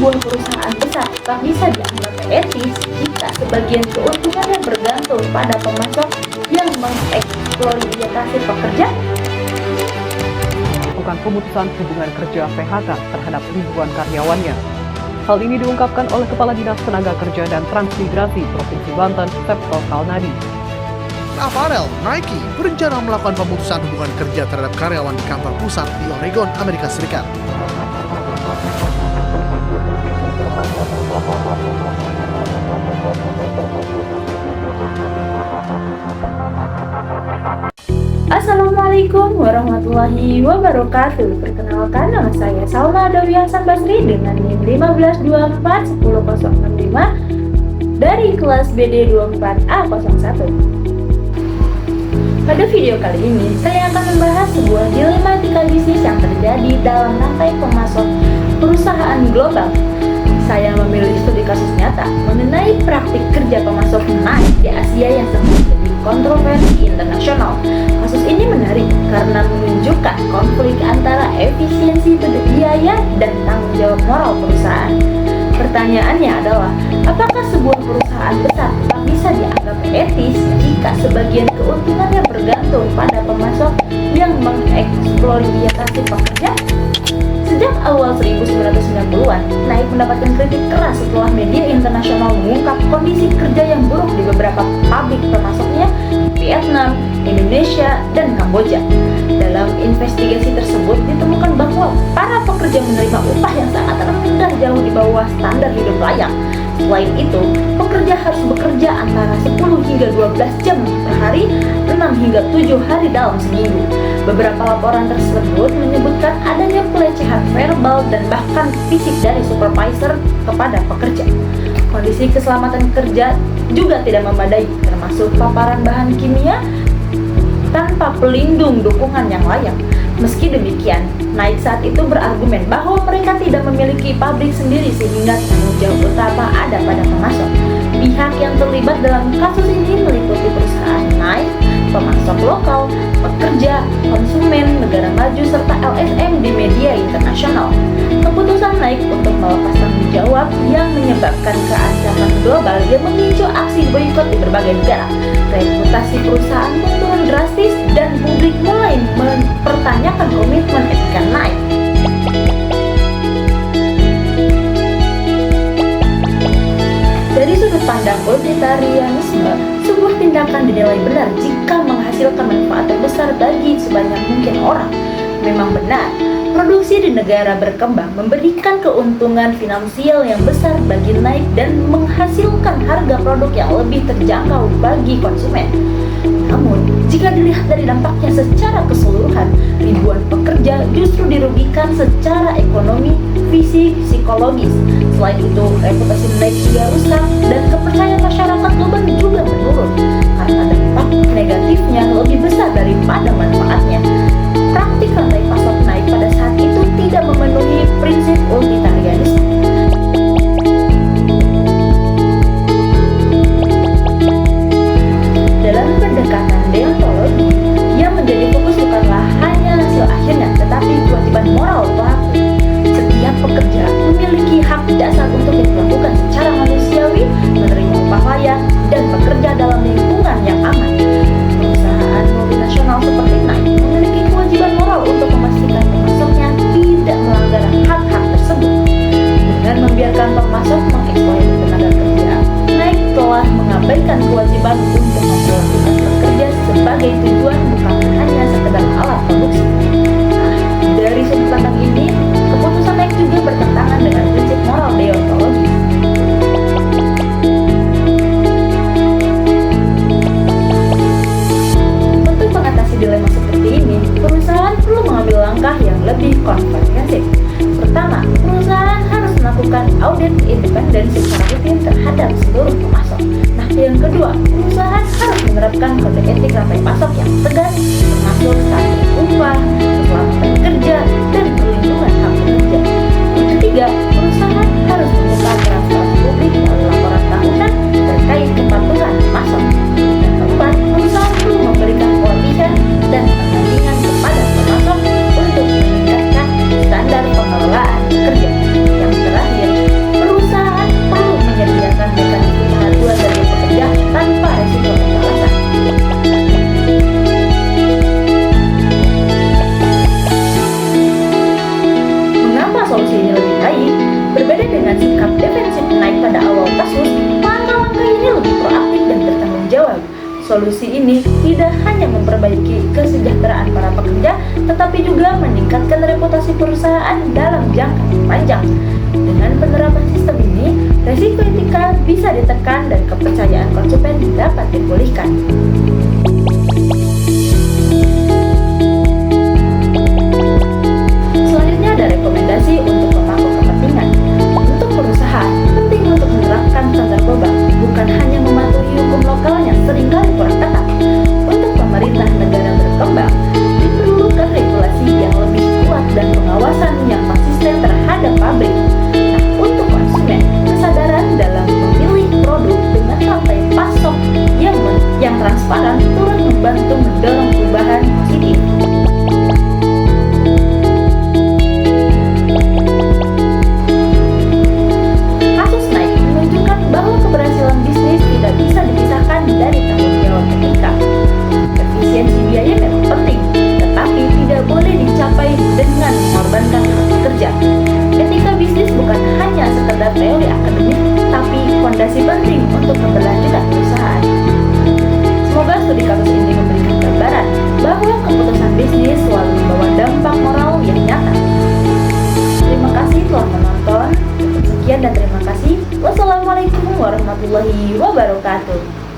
sebuah perusahaan besar tetap bisa dianggap etis jika sebagian keuntungannya bergantung pada pemasok yang mengeksploitasi pekerja? Bukan pemutusan hubungan kerja PHK terhadap ribuan karyawannya. Hal ini diungkapkan oleh Kepala Dinas Tenaga Kerja dan Transmigrasi Provinsi Banten, Septo Kalnadi. Apparel Nike berencana melakukan pemutusan hubungan kerja terhadap karyawan di kantor pusat di Oregon, Amerika Serikat. Assalamualaikum warahmatullahi wabarakatuh. Perkenalkan, nama saya Salma Adawi Hasan Basri dengan NIM 152410065 dari kelas BD 24A01. Pada video kali ini, saya akan membahas sebuah dilematika bisnis yang terjadi dalam rantai pemasok perusahaan global. Saya memilih studi kasus nyata mengenai praktik kerja pemasok Nike di Asia yang sempat menjadi kontroversi internasional. Kasus ini menarik karena menunjukkan konflik antara efisiensi biaya dan tanggung jawab moral perusahaan. Pertanyaannya adalah, apakah sebuah perusahaan besar tetap bisa dianggap etis jika sebagian keuntungannya bergantung pada pemasok yang mengeksploitasi pekerja? Sejak awal 1990-an, Nike mendapatkan kritik keras setelah media internasional mengungkap kondisi kerja yang buruk di beberapa pabrik pemasoknya di Vietnam, Indonesia, dan Kamboja. Dalam investigasi tersebut ditemukan bahwa para pekerja menerima upah yang sangat rendah, jauh di bawah standar hidup layak. Selain itu, pekerja harus bekerja antara 10 hingga 12 jam per hari, 6 hingga 7 hari dalam seminggu. Beberapa laporan tersebut menyebutkan adanya pelecehan verbal dan bahkan fisik dari supervisor kepada pekerja. Kondisi keselamatan kerja juga tidak memadai, termasuk paparan bahan kimia tanpa pelindung dukungan yang layak. Meski demikian, Nike saat itu berargumen bahwa mereka tidak memiliki pabrik sendiri sehingga tanggung jawab utama ada pada pemasok. Pihak yang terlibat dalam kasus ini meliputi perusahaan Nike, pemasok lokal, pekerja, konsumen, negara maju, serta LSM di media internasional. Keputusan Nike untuk melepas tanggung jawab yang menyebabkan keancaman global yang memicu aksi boikot di berbagai negara. Reputasi perusahaan pun turun drastis dan publik mulai mempertanyakan komitmen etika Nike. Dari sudut pandang utilitarianisme, sebuah tindakan dinilai benar jika menghasilkan manfaat terbesar bagi sebanyak mungkin orang. Memang benar, produksi di negara berkembang memberikan keuntungan finansial yang besar bagi Nike dan menghasilkan harga produk yang lebih terjangkau bagi konsumen. Namun, jika dilihat dari dampaknya secara keseluruhan, ribuan pekerja justru dirugikan secara ekonomi, fisik, psikologis. Selain itu, reputasi Nike juga rusak dan kepercayaan masyarakat global juga menurun karena dampak negatifnya lebih besar daripada manfaatnya. Praktik rantai pasok Nike pada saat itu tidak memenuhi prinsip utilitarianisme. Dalam pendekatan deontologi, yang menjadi fokus bukanlah hanya hasil akhirnya, tetapi kewajiban moral pelaku. Setiap pekerja memiliki hak dasar untuk diperlakukan secara manusiawi, menerima upah layak, dan bekerja dalam lingkungan yang aman. Perusahaan multinasional seperti Nike memiliki kewajiban moral untuk memastikan pemasoknya tidak melanggar hak-hak tersebut. Dengan membiarkan pemasok mengeksploitasi tenaga kerja, Nike telah mengabaikan kewajiban untuk memperlakukan pekerja sebagai tujuan, bukan hanya sekedar alat produksi. Nah, dari sudut pandang ini, keputusan Nike juga bertentangan dengan prinsip moral deontologi. Untuk mengatasi dilema seperti ini, perusahaan perlu mengambil langkah yang lebih komprehensif. Pertama, perusahaan harus melakukan audit independen secara rutin terhadap seluruh pemasok. Nah, yang kedua, perusahaan harus menerapkan kode etik rantai pasok yang tegas, termasuk standar upah, keselamatan kerja, dan perlindungan hak pekerja. Yang ketiga, perusahaan harus membuka transparansi publik melalui laporan tahunan terkait kepatuhan pemasok. Yang keempat, perusahaan perlu memberikan pelatihan dan pendampingan kepada pemasok untuk meningkatkan standar pengelolaan kerja. Yang terakhir, Solusi ini tidak hanya memperbaiki kesejahteraan para pekerja, tetapi juga meningkatkan reputasi perusahaan dalam jangka panjang. Dengan penerapan sistem ini, resiko etika bisa ditekan dan kepercayaan konsumen dapat dipulihkan. Selanjutnya ada rekomendasi untuk pemangku kepentingan. Untuk perusahaan, penting untuk menerapkan standar global, bukan hanya mematuhi hukum lokal yang seringkali kurang ketat. Untuk pemerintah negara berkembang, diperlukan regulasi yang lebih kuat dan pengawasan yang konsisten terhadap pabrik. Nah, untuk konsumen, kesadaran dalam memilih produk dengan rantai pasok yang transparan turut membantu mendorong perubahan positif. Kasus Nike menunjukkan bahwa keberhasilan bisnis tidak bisa dipisahkan dari tanggung jawab etika. Efisiensi biaya memang penting, tetapi tidak boleh dicapai dengan mengorbankan hak pekerja. Etika bisnis bukan hanya sekedar teori akademik, tapi fondasi penting untuk keberlanjutan perusahaan. Semoga studi kasus ini memberikan gambaran bahwa keputusan bisnis selalu membawa dampak moral yang nyata. Terima kasih telah menonton. Sekian dan terima kasih. Wassalamualaikum warahmatullahi wabarakatuh.